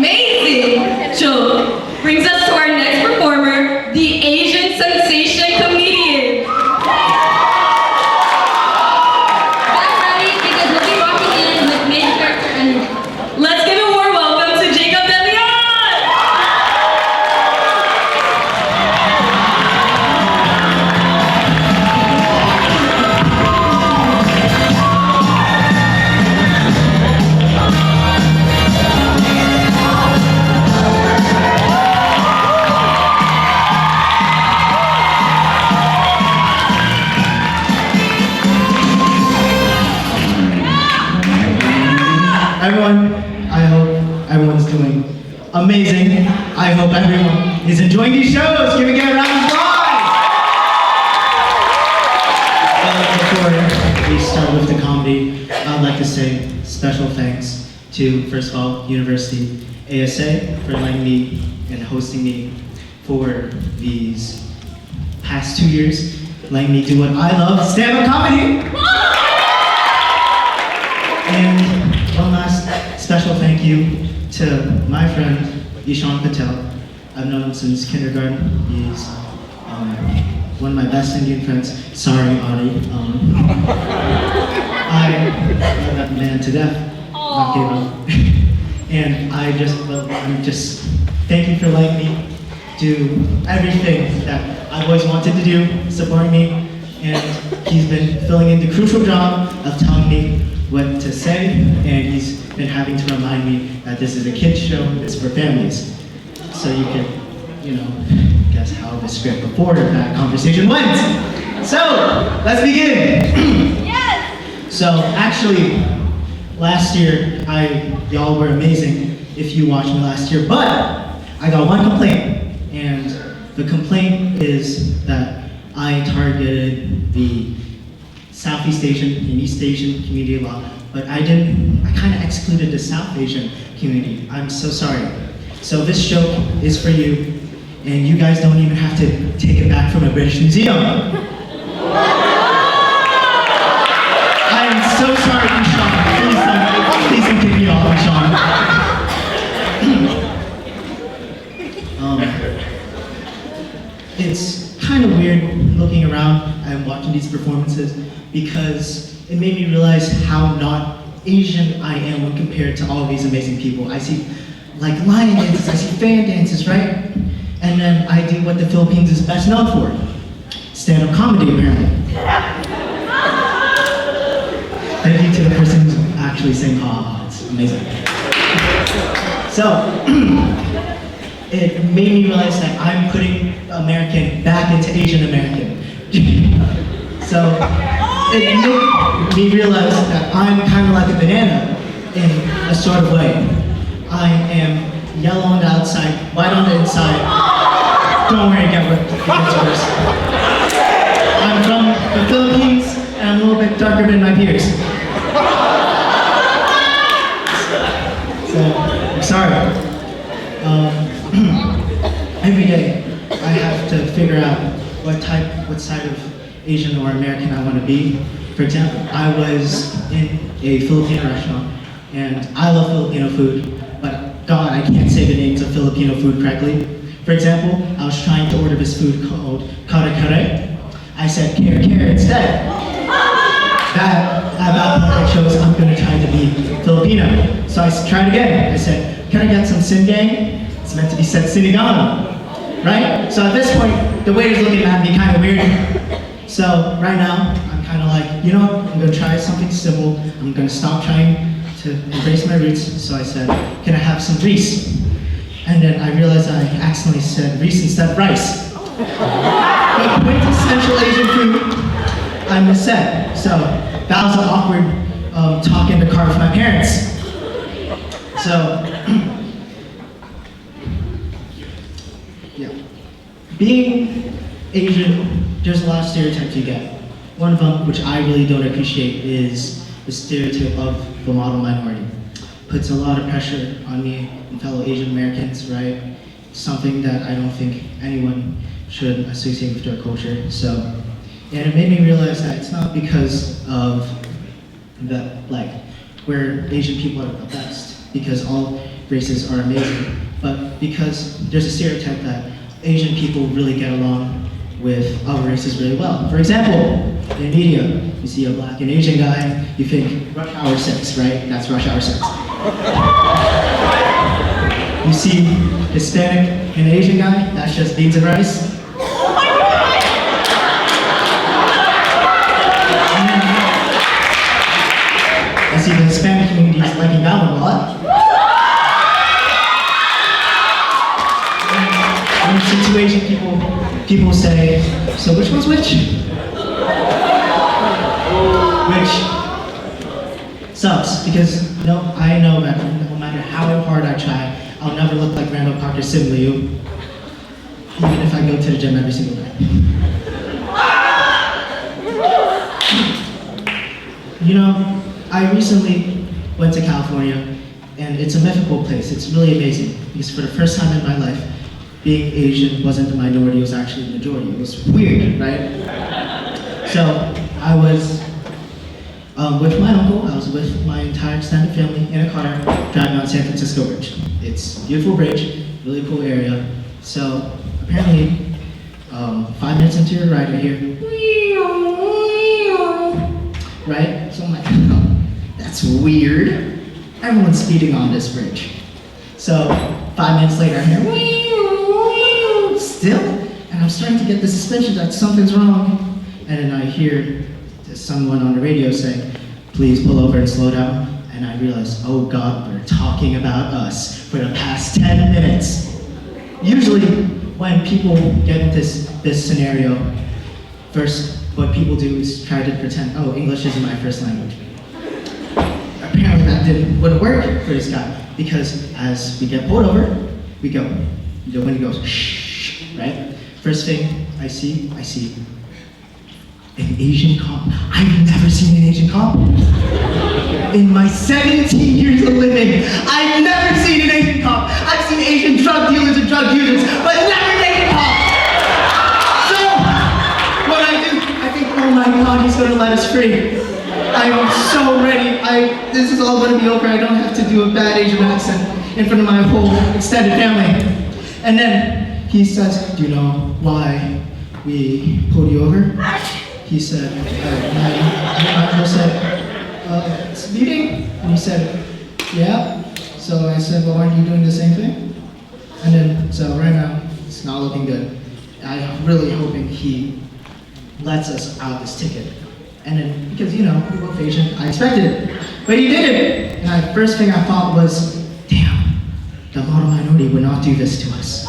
amazing joke brings us to our next performer, the Asian sensation comedian. Get ready because we'll be rocking in with main character energy. Let's give a warm welcome to Jacob Deleon! Everyone, I hope everyone's doing amazing. I hope everyone is enjoying these shows. Can we get a round of applause? Before we start with the comedy, I'd like to say special thanks to, first of all, University ASA for letting me and hosting me for these past 2 years, letting me do what I love, stand-up comedy. And one last special thank you to my friend Ishan Patel. I've known him since kindergarten. He's one of my best Indian friends. Sorry, Adi. I love that man to death. Not kidding. And I'm just thank you for letting me do everything that I've always wanted to do, supporting me, and he's been filling in the crucial job of telling me what to say, and he's been having to remind me that this is a kids show, it's for families. So you can, guess how the script before that conversation went. So, let's begin. Yes! So, actually, last year, y'all were amazing if you watched me last year, but I got one complaint, and the complaint is that I targeted the Southeast Asian and East Asian community a lot, but I kind of excluded the South Asian community. I'm so sorry. So this show is for you, and you guys don't even have to take it back from a British museum. I am so sorry, Sean. Please don't kick me off, Sean. It's kind of weird looking around and watching these performances, because it made me realize how not Asian I am when compared to all of these amazing people. I see like lion dances, I see fan dances, right? And then I do what the Philippines is best known for, stand-up comedy apparently. Thank you to the person who's actually saying ha, it's amazing. So, it made me realize that I'm putting American back into Asian American. So, it made me realize that I'm kind of like a banana in a sort of way. I am yellow on the outside, white on the inside. Don't worry, it gets worse. I'm from the Philippines, and I'm a little bit darker than my peers. So, I'm sorry. Every day, I have to figure out what side of Asian or American I want to be. For example, I was in a Filipino restaurant, and I love Filipino food, but God, I can't say the names of Filipino food correctly. For example, I was trying to order this food called kare-kare. I said kare-kare instead. At that point, I chose I'm going to try to be Filipino. So I tried again. I said, can I get some sinigang? It's meant to be said sinigang, right? So at this point, the waiter's looking at me kind of weird. So right now, I'm kind of like, I'm going to try something simple. I'm going to stop trying to embrace my roots. So I said, can I have some rice? And then I realized I accidentally said rice instead of rice. But quintessential Asian food, I missaid. So that was an awkward talk in the car with my parents. So, yeah. Being Asian, there's a lot of stereotypes you get. One of them, which I really don't appreciate, is the stereotype of the model minority. Puts a lot of pressure on me and fellow Asian Americans, right? Something that I don't think anyone should associate with their culture. So, and it made me realize that it's not because of where Asian people are the best, because all races are amazing, but because there's a stereotype that Asian people really get along with other races really well. For example, in media, you see a black and Asian guy, you think rush hour 6, right? That's rush hour 6. You see Hispanic and Asian guy, that's just beans and rice. I see the Hispanic community is liking that one a lot. In situation, people say, so which one's which? Which sucks, because I know that no matter how hard I try, I'll never look like Randall Parker Sibley, even if I go to the gym every single day. I recently went to California, and it's a mythical place. It's really amazing, because for the first time in my life, being Asian wasn't the minority, it was actually the majority. It was weird, right? So I was with my uncle, I was with my entire extended family in a car driving on San Francisco Bridge. It's a beautiful bridge, really cool area. So apparently, 5 minutes into your ride, I hear, right? So I'm like, oh, that's weird. Everyone's speeding on this bridge. So 5 minutes later, I hear, still? And I'm starting to get the suspicion that something's wrong. And then I hear someone on the radio saying, please pull over and slow down. And I realize, oh God, they're talking about us for the past 10 minutes. Usually, when people get into this scenario, first, what people do is try to pretend, oh, English isn't my first language. Apparently that wouldn't work for this guy, because as we get pulled over, we go, when he goes, shh, right? First thing I see an Asian cop. I've never seen an Asian cop. In my 17 years of living, I've never seen an Asian cop. I've seen Asian drug dealers and drug users, but never an Asian cop. So, what I do, I think, oh my God, he's gonna let us free. I am so ready. This is all gonna be over. I don't have to do a bad Asian accent in front of my whole extended family. And then he says, do you know why we pulled you over? He said, I said, speeding? And he said, yeah. So I said, well, aren't you doing the same thing? And then, so right now, it's not looking good. I'm really hoping he lets us out this ticket. And then, because, we're both Asian, I expected it. But he did it! And the first thing I thought was, damn, the model minority would not do this to us.